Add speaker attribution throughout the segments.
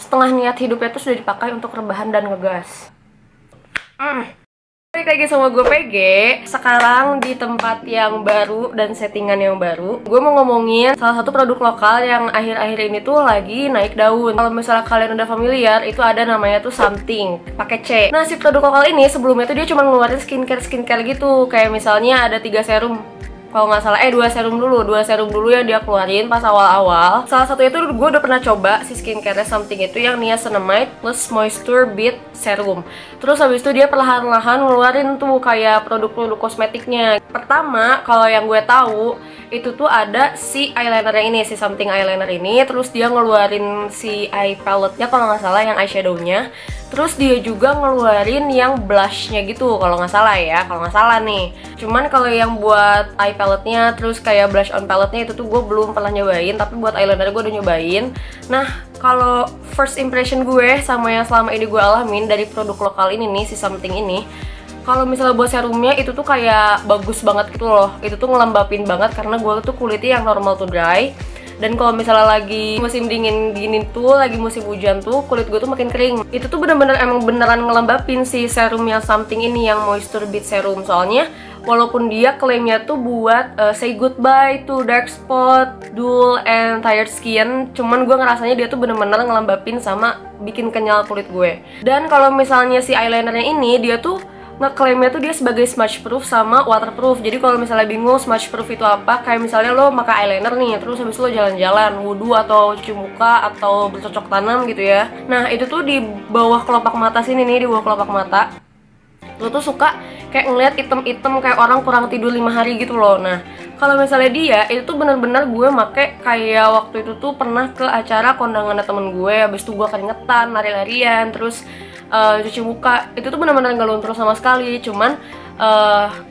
Speaker 1: setengah niat hidupnya tuh sudah dipakai untuk rebahan dan ngegas. Balik lagi sama gue PG. Sekarang di tempat yang baru dan settingan yang baru, gue mau ngomongin salah satu produk lokal yang akhir-akhir ini tuh lagi naik daun. Kalau misalnya kalian udah familiar, itu ada namanya tuh Something, pakai C. Nah, si produk lokal ini sebelumnya tuh dia cuma ngeluarin skincare gitu. Kayak misalnya ada 3 serum, kalau nggak salah, 2 serum dulu yang dia keluarin pas awal-awal. Salah satu itu gue udah pernah coba si skincare Something itu yang niacinamide plus moisture bead serum. Terus habis itu dia perlahan-lahan ngeluarin tuh kayak produk-produk kosmetiknya. Pertama, kalau yang gue tahu itu tuh ada si eyelinernya ini, si Something eyeliner ini. Terus dia ngeluarin si eye palette-nya kalau nggak salah, yang eyeshadow-nya. Terus dia juga ngeluarin yang blushnya gitu kalau nggak salah ya, kalau nggak salah nih. Cuman kalau yang buat eye palette-nya terus kayak blush on palette-nya itu tuh gue belum pernah nyobain, tapi buat eyeliner gue udah nyobain. Nah, kalau first impression gue sama yang selama ini gue alamin dari produk lokal ini nih, si Something ini, kalau misalnya buat serumnya itu tuh kayak bagus banget gitu loh. Itu tuh ngelembapin banget karena gue tuh kulitnya yang normal to dry. Dan kalau misalnya lagi musim dingin gini tuh, lagi musim hujan tuh, kulit gue tuh makin kering. Itu tuh bener-bener emang beneran ngelembapin si serum yang Something ini, yang moisture bead serum. Soalnya walaupun dia klaimnya tuh buat say goodbye to dark spot, dull, and tired skin, cuman gue ngerasanya dia tuh bener-bener ngelembapin sama bikin kenyal kulit gue. Dan kalau misalnya si eyelinernya ini, dia tuh ngeklaimnya tuh dia sebagai smudge proof sama waterproof. Jadi kalau misalnya bingung smudge proof itu apa, kayak misalnya lo pakai eyeliner nih, terus habis lo jalan-jalan, wudhu atau cuci muka atau bercocok tanam gitu ya. Nah, itu tuh di bawah kelopak mata sini nih, di bawah kelopak mata, lo tuh suka kayak ngeliat item-item kayak orang kurang tidur 5 hari gitu loh. Nah, kalau misalnya dia, itu tuh bener-bener gue make kayak waktu itu tuh pernah ke acara kondangan temen gue, habis itu gue keringetan, lari-larian, terus cuci muka, itu tuh bener-bener gak luntur sama sekali. Cuman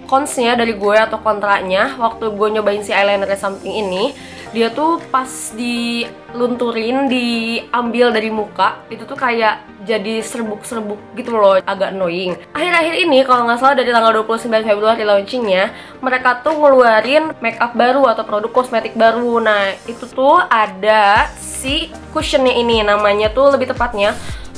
Speaker 1: consnya dari gue atau kontraknya waktu gue nyobain si eyeliner Something ini, dia tuh pas dilunturin, diambil dari muka, itu tuh kayak jadi serbuk-serbuk gitu loh, agak annoying. Akhir-akhir ini kalau nggak salah dari tanggal 29 Februari launchingnya, mereka tuh ngeluarin makeup baru atau produk kosmetik baru. Nah, itu tuh ada si cushionnya ini, namanya tuh lebih tepatnya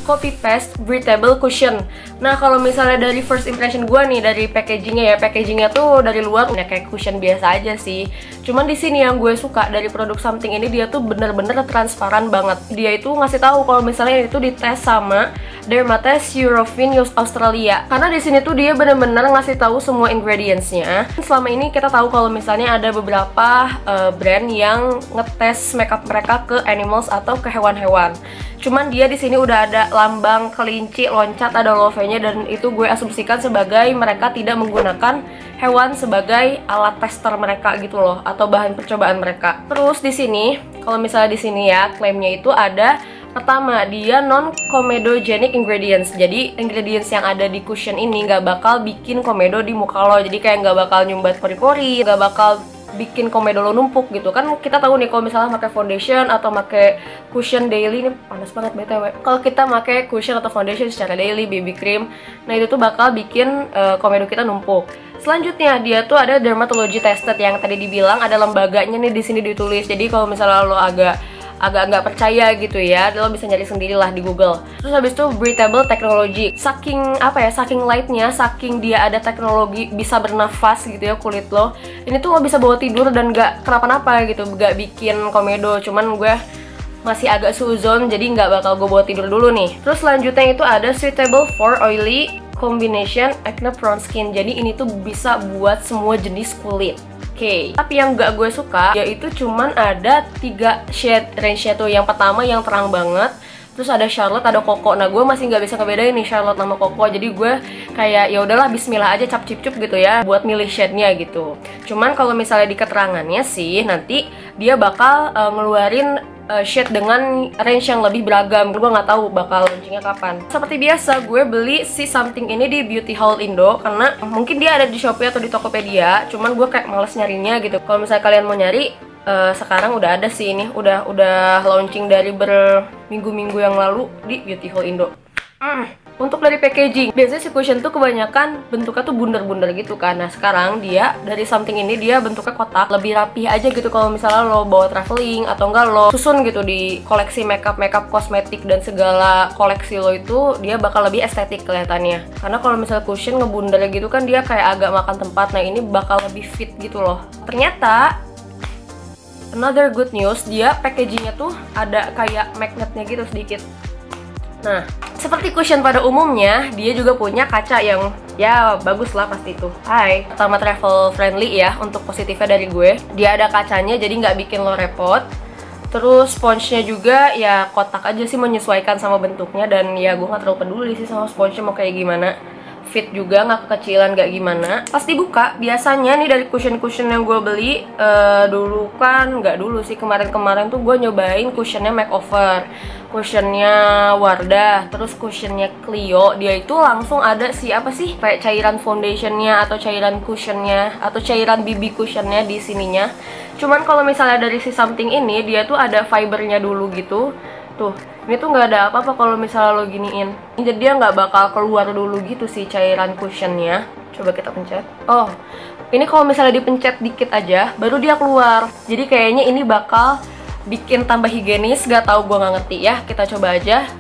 Speaker 1: Copy Paste Breathable Cushion. Nah, kalau misalnya dari first impression gue nih, dari packagingnya ya, packagingnya tuh dari luar ya kayak cushion biasa aja sih. Cuman di sini yang gue suka dari produk Something ini, dia tuh bener-bener transparan banget. Dia itu ngasih tahu kalau misalnya itu dites sama Dermatest Eurofin Australia. Karena di sini tuh dia bener-bener ngasih tahu semua ingredientsnya. Selama ini kita tahu kalau misalnya ada beberapa brand yang ngetes makeup mereka ke animals atau ke hewan-hewan. Cuman dia di sini udah ada lambang kelinci loncat, ada love-nya, dan itu gue asumsikan sebagai mereka tidak menggunakan hewan sebagai alat tester mereka gitu loh, atau bahan percobaan mereka. Terus di sini, kalau misalnya di sini ya, klaimnya itu ada pertama, dia non-comedogenic ingredients. Jadi ingredients yang ada di cushion ini nggak bakal bikin komedo di muka lo. Jadi kayak nggak bakal nyumbat pori-pori, nggak bakal bikin komedo lo numpuk gitu kan. Kita tahu nih kalau misalnya pakai foundation atau pakai cushion daily, ini panas banget btw, kalau kita pakai cushion atau foundation secara daily, BB cream, nah itu tuh bakal bikin komedo kita numpuk. Selanjutnya dia tuh ada dermatology tested, yang tadi dibilang ada lembaganya nih di sini ditulis. Jadi kalau misalnya lo agak nggak percaya gitu ya, lo bisa nyari sendirilah di Google. Terus habis itu breathable technology, saking apa ya, saking lightnya, saking dia ada teknologi bisa bernafas gitu ya kulit lo, ini tuh lo bisa bawa tidur dan nggak kenapa-napa gitu, nggak bikin komedo. Cuman gue masih agak suzon, jadi nggak bakal gue bawa tidur dulu nih. Terus selanjutnya itu ada suitable for oily combination acne prone skin. Jadi ini tuh bisa buat semua jenis kulit. Oke, tapi yang gak gue suka yaitu cuman ada 3 shade range-nya tuh. Yang pertama yang terang banget, terus ada Charlotte, ada Coco. Nah, gue masih nggak bisa ngebedain nih Charlotte sama Coco. Jadi gue kayak ya udahlah bismillah aja, cap cip cup gitu ya buat milih shade-nya gitu. Cuman kalau misalnya di keterangannya sih nanti dia bakal ngeluarin shade dengan range yang lebih beragam. Gue nggak tahu bakal launchingnya kapan. Seperti biasa, gue beli si Something ini di Beauty Haul Indo karena mungkin dia ada di Shopee atau di Tokopedia. Cuman gue kayak males nyarinya gitu. Kalau misalnya kalian mau nyari, sekarang udah ada sih ini, udah launching dari berminggu-minggu yang lalu di Beauty Haul Indo. Untuk dari packaging, biasanya si cushion tuh kebanyakan bentuknya tuh bundar-bundar gitu kan. Nah sekarang dia dari something ini dia bentuknya kotak, lebih rapi aja gitu kalau misalnya lo bawa traveling atau enggak lo susun gitu di koleksi makeup, kosmetik dan segala koleksi lo, itu dia bakal lebih estetik kelihatannya. Karena kalau misalnya cushion ngebundar gitu kan dia kayak agak makan tempat. Nah ini bakal lebih fit gitu loh. Ternyata another good news, dia packagingnya tuh ada kayak magnetnya gitu sedikit. Nah, seperti cushion pada umumnya, dia juga punya kaca yang ya bagus lah pasti itu. Hai, pertama travel friendly ya untuk positifnya dari gue. Dia ada kacanya jadi nggak bikin lo repot. Terus sponge-nya juga ya kotak aja sih, menyesuaikan sama bentuknya. Dan ya gue nggak terlalu peduli sih sama sponge-nya mau kayak gimana. Fit juga, nggak kekecilan, nggak gimana. Pasti buka, biasanya nih dari cushion-cushion yang gue beli dulu kan, nggak dulu sih, kemarin-kemarin tuh gue nyobain cushionnya makeover, cushionnya Wardah, terus cushionnya Clio. Dia itu langsung ada si apa sih, kayak cairan foundationnya atau cairan cushionnya atau cairan BB cushionnya di sininya. Cuman kalau misalnya dari si something ini, dia tuh ada fibernya dulu gitu. Tuh, ini tuh nggak ada apa-apa kalau misalnya lo giniin. Jadi dia nggak bakal keluar dulu gitu sih cairan cushionnya. Coba kita pencet. Oh, ini kalau misalnya dipencet dikit aja, baru dia keluar. Jadi kayaknya ini bakal bikin tambah higienis. Gak tau, gue nggak ngerti ya. Kita coba aja.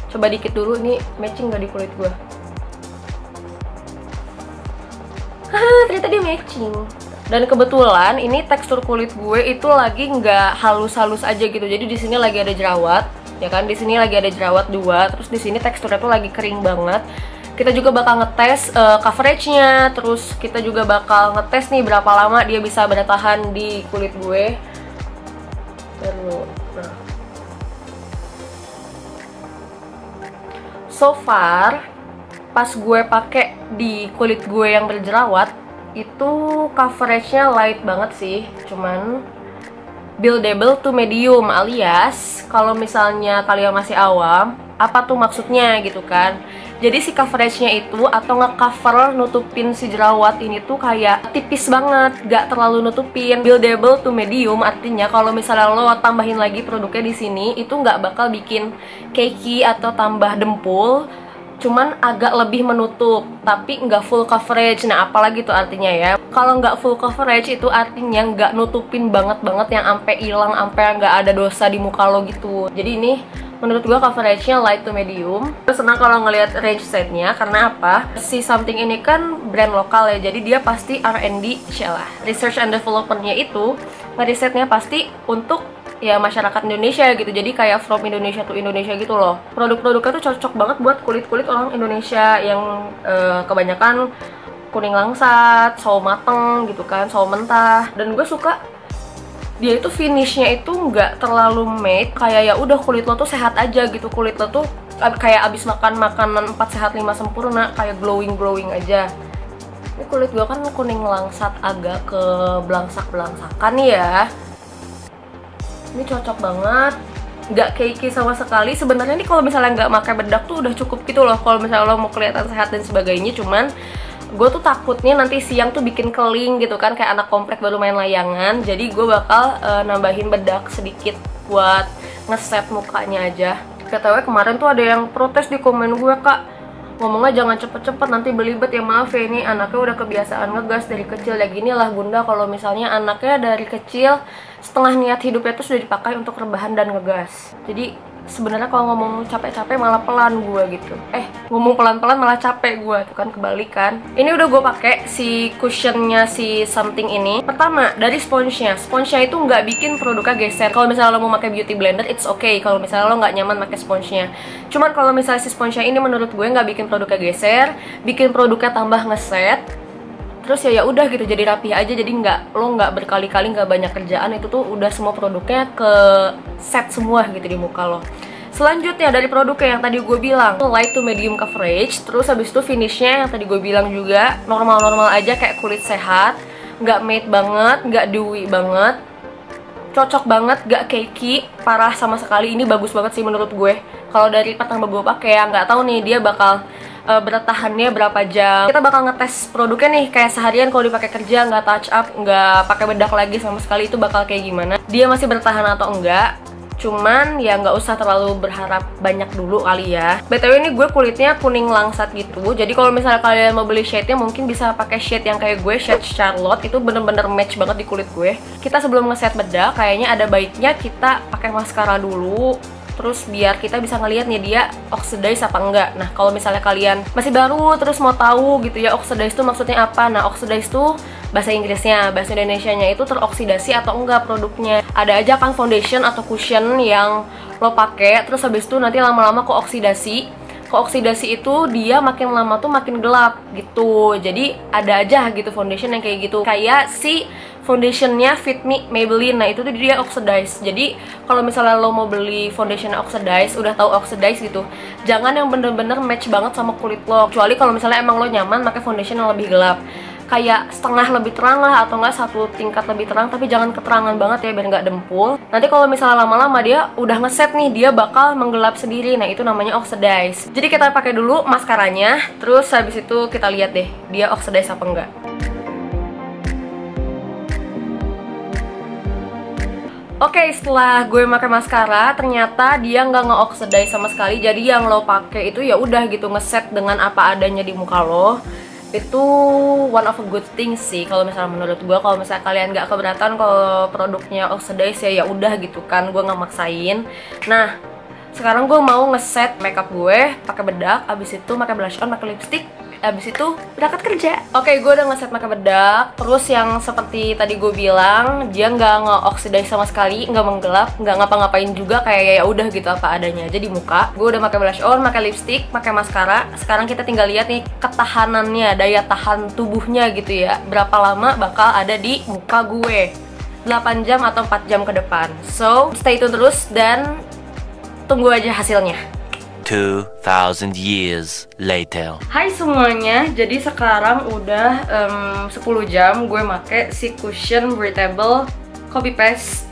Speaker 1: Coba dikit dulu, ini matching nggak di kulit gue? Ternyata dia matching. Dan kebetulan ini tekstur kulit gue itu lagi nggak halus-halus aja gitu. Jadi di sini lagi ada jerawat, ya kan? Di sini lagi ada jerawat 2. Terus di sini teksturnya tuh lagi kering banget. Kita juga bakal ngetes coveragenya. Terus kita juga bakal ngetes nih berapa lama dia bisa bertahan di kulit gue. Nah. So far, pas gue pakai di kulit gue yang berjerawat, itu coveragenya light banget sih, cuman buildable to medium, alias kalau misalnya kalian masih awam, apa tuh maksudnya gitu kan. Jadi si coveragenya itu atau ngecover nutupin si jerawat ini tuh kayak tipis banget, gak terlalu nutupin. Buildable to medium artinya kalau misalnya lo tambahin lagi produknya di sini, itu nggak bakal bikin cakey atau tambah dempul, cuman agak lebih menutup, tapi nggak full coverage. Nah, apalagi tuh artinya ya? Kalau nggak full coverage itu artinya nggak nutupin banget yang ampe hilang, ampe nggak ada dosa di muka lo gitu. Jadi ini menurut gua coveragenya light to medium. Gue senang kalau ngelihat range setnya, karena apa? Si something ini kan brand lokal ya, jadi dia pasti R&D, lah. Research and development-nya itu ngerisetnya pasti untuk ya masyarakat Indonesia gitu. Jadi kayak from Indonesia to Indonesia gitu loh. Produk-produknya tuh cocok banget buat kulit-kulit orang Indonesia yang kebanyakan kuning langsat, sawo mateng gitu kan, sawo mentah. Dan gue suka dia itu finishnya itu nggak terlalu matte, kayak ya udah kulit lo tuh sehat aja gitu. Kulit lo tuh kayak abis makan makanan 4 sehat 5 sempurna, kayak glowing aja. Ini kulit gue kan kuning langsat agak ke belangsak-belangsakan ya. Ini cocok banget, nggak cakey sama sekali. Sebenarnya nih kalau misalnya nggak pakai bedak tuh udah cukup gitu loh, kalau misalnya lo mau kelihatan sehat dan sebagainya. Cuman gue tuh takutnya nanti siang tuh bikin keling gitu kan, kayak anak komplek baru main layangan. Jadi gue bakal nambahin bedak sedikit buat ngeset mukanya aja. KTW kemarin tuh ada yang protes di komen gue, Kak, ngomongnya jangan cepet-cepet nanti belibet ya. Maaf ya, ini anaknya udah kebiasaan ngegas dari kecil. Ya gini lah bunda, kalau misalnya anaknya dari kecil setengah niat hidupnya tuh sudah dipakai untuk rebahan dan ngegas. Jadi sebenarnya kalau ngomong capek-capek malah pelan gue gitu. Ngomong pelan-pelan malah capek gue, tuh kan kebalikan. Ini udah gue pakai si cushionnya si something ini. Pertama dari sponge-nya. Sponge-nya itu nggak bikin produknya geser. Kalau misalnya lo mau pakai beauty blender, it's okay. Kalau misalnya lo nggak nyaman pakai sponge-nya. Cuman kalau misalnya si sponge-nya ini menurut gue nggak bikin produknya geser, bikin produknya tambah ngeset. Terus ya udah gitu, jadi rapi aja. Jadi lo nggak berkali-kali, nggak banyak kerjaan. Itu tuh udah semua produknya ke set semua gitu di muka lo. Selanjutnya dari produknya yang tadi gue bilang, light to medium coverage. Terus habis itu finishnya yang tadi gue bilang juga normal-normal aja, kayak kulit sehat, nggak matte banget, nggak dewy banget, cocok banget, gak cakey, parah sama sekali. Ini bagus banget sih menurut gue. Kalau dari pertama gue pakai, ya nggak tahu nih dia bakal bertahannya berapa jam. Kita bakal ngetes produknya nih, kayak seharian kalau dipakai kerja, nggak touch up, nggak pakai bedak lagi sama sekali, itu bakal kayak gimana, dia masih bertahan atau enggak. Cuman ya nggak usah terlalu berharap banyak dulu kali ya. BTW ini gue kulitnya kuning langsat gitu. Jadi kalau misalnya kalian mau beli shade-nya mungkin bisa pakai shade yang kayak gue, shade Charlotte. Itu bener-bener match banget di kulit gue. Kita sebelum ngeset bedak kayaknya ada baiknya kita pakai maskara dulu. Terus biar kita bisa ngeliat nih dia oxidize apa enggak. Nah kalau misalnya kalian masih baru terus mau tahu gitu ya oxidize itu maksudnya apa. Nah oxidize tuh bahasa Inggrisnya, bahasa Indonesianya itu teroksidasi atau enggak produknya. Ada aja kan foundation atau cushion yang lo pakai terus habis itu nanti lama-lama keoksidasi. Keoksidasi itu dia makin lama tuh makin gelap gitu. Jadi ada aja gitu foundation yang kayak gitu. Kayak si foundationnya Fit Me Maybelline, nah itu tuh dia oxidize. Jadi kalau misalnya lo mau beli foundation oxidize, udah tahu oxidize gitu, jangan yang bener-bener match banget sama kulit lo. Kecuali kalau misalnya emang lo nyaman pakai foundation yang lebih gelap, kayak setengah lebih terang lah atau enggak satu tingkat lebih terang, tapi jangan keterangan banget ya biar nggak dempul. Nanti kalau misalnya lama-lama dia udah ngeset nih, dia bakal menggelap sendiri. Nah itu namanya oxidize. Jadi kita pakai dulu maskaranya, terus habis itu kita lihat deh dia oxidize apa enggak. Oke, setelah gue pakai maskara, ternyata dia nggak nge-oxidize sama sekali. Jadi yang lo pakai itu ya udah gitu ngeset dengan apa adanya di muka lo. Itu one of a good thing sih kalau misalnya menurut gue. Kalau misalnya kalian nggak keberatan kalau produknya oxidize ya udah gitu kan, gue nggak maksain. Nah sekarang gue mau ngeset makeup gue pakai bedak, abis itu pakai blush on, pakai lipstick, abis itu berangkat kerja. Oke, gue udah ngeset pakai bedak. Terus yang seperti tadi gue bilang, dia nggak nge-oxidize sama sekali, nggak menggelap, nggak ngapa-ngapain juga, kayak ya udah gitu apa adanya aja di muka. Gue udah pakai blush on, pakai lipstick, pakai maskara. Sekarang kita tinggal lihat nih ketahanannya, daya tahan tubuhnya gitu ya. Berapa lama bakal ada di muka gue? 8 jam atau 4 jam ke depan. So, stay tune terus dan tunggu aja hasilnya.
Speaker 2: 2000 years later.
Speaker 1: Hai semuanya, jadi sekarang udah 10 jam gue make si cushion breathable copy paste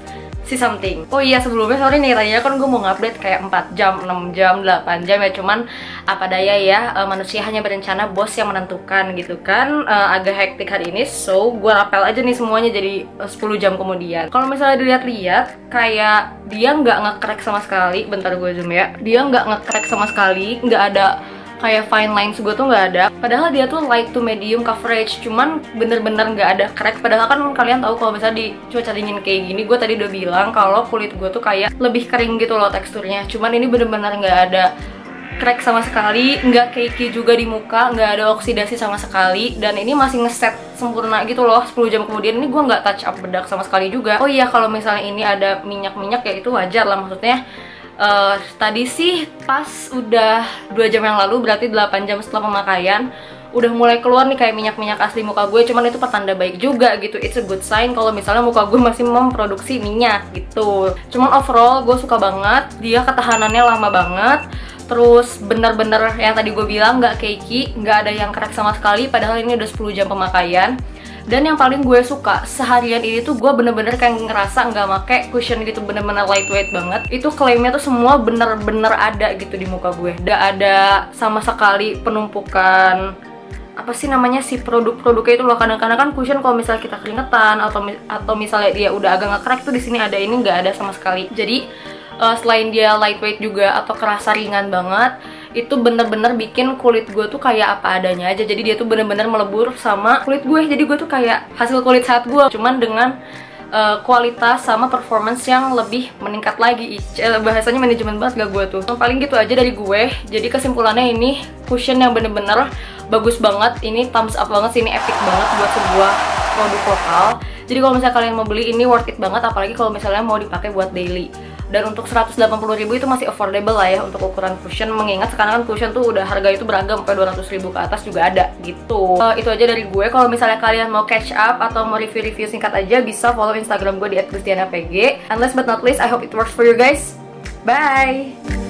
Speaker 1: si something. Oh iya, sebelumnya sorry nih, tadinya kan gue mau ngupdate kayak 4 jam, 6 jam, 8 jam ya. Cuman apa daya ya, manusia hanya berencana, bos yang menentukan gitu kan. Agak hektik hari ini, so gue rapel aja nih semuanya jadi 10 jam kemudian. Kalau misalnya dilihat-lihat, kayak dia nggak nge-crack sama sekali. Bentar gue zoom ya. Dia nggak nge-crack sama sekali, nggak ada kayak fine lines gue tuh nggak ada. Padahal dia tuh light to medium coverage, cuman bener-bener nggak ada crack. Padahal kan kalian tahu kalau misalnya di cuaca dingin kayak gini, gue tadi udah bilang kalau kulit gue tuh kayak lebih kering gitu loh teksturnya. Cuman ini bener-bener nggak ada crack sama sekali, nggak cakey juga di muka, nggak ada oksidasi sama sekali, dan ini masih ngeset sempurna gitu loh. 10 jam kemudian ini gue nggak touch up bedak sama sekali juga. Oh iya, kalau misalnya ini ada minyak-minyak ya itu wajar lah, maksudnya tadi sih pas udah 2 jam yang lalu, berarti 8 jam setelah pemakaian udah mulai keluar nih kayak minyak-minyak asli muka gue. Cuman itu pertanda baik juga gitu, it's a good sign kalau misalnya muka gue masih memproduksi minyak gitu. Cuman overall gue suka banget, dia ketahanannya lama banget. Terus bener-bener yang tadi gue bilang nggak cakey, nggak ada yang crack sama sekali, padahal ini udah 10 jam pemakaian. Dan yang paling gue suka seharian ini tuh gue bener-bener kayak ngerasa nggak make cushion gitu, bener-bener lightweight banget. Itu klaimnya tuh semua bener-bener ada gitu di muka gue. Nggak ada sama sekali penumpukan apa sih namanya si produk-produknya itu loh. Kadang-kadang kan cushion kalau misalnya kita keringetan atau misalnya dia udah agak nge-crack tuh di sini ada, ini nggak ada sama sekali. Jadi selain dia lightweight juga atau kerasa ringan banget, itu bener-bener bikin kulit gue tuh kayak apa adanya aja. Jadi dia tuh bener-bener melebur sama kulit gue. Jadi gue tuh kayak hasil kulit sehat gue, cuman dengan kualitas sama performance yang lebih meningkat lagi. Bahasanya manajemen banget gak gue tuh. Paling gitu aja dari gue. Jadi kesimpulannya ini cushion yang bener-bener bagus banget. Ini thumbs up banget sih, ini epic banget buat sebuah produk lokal. Jadi kalau misalnya kalian mau beli ini worth it banget, apalagi kalau misalnya mau dipakai buat daily. Dan untuk 180.000 itu masih affordable lah ya untuk ukuran cushion. Mengingat sekarang kan cushion tuh udah harga itu beragam, sampai 200.000 ke atas juga ada gitu. Itu aja dari gue. Kalau misalnya kalian mau catch up atau mau review-review singkat aja, bisa follow Instagram gue di @christianapg. And last but not least, I hope it works for you guys. Bye!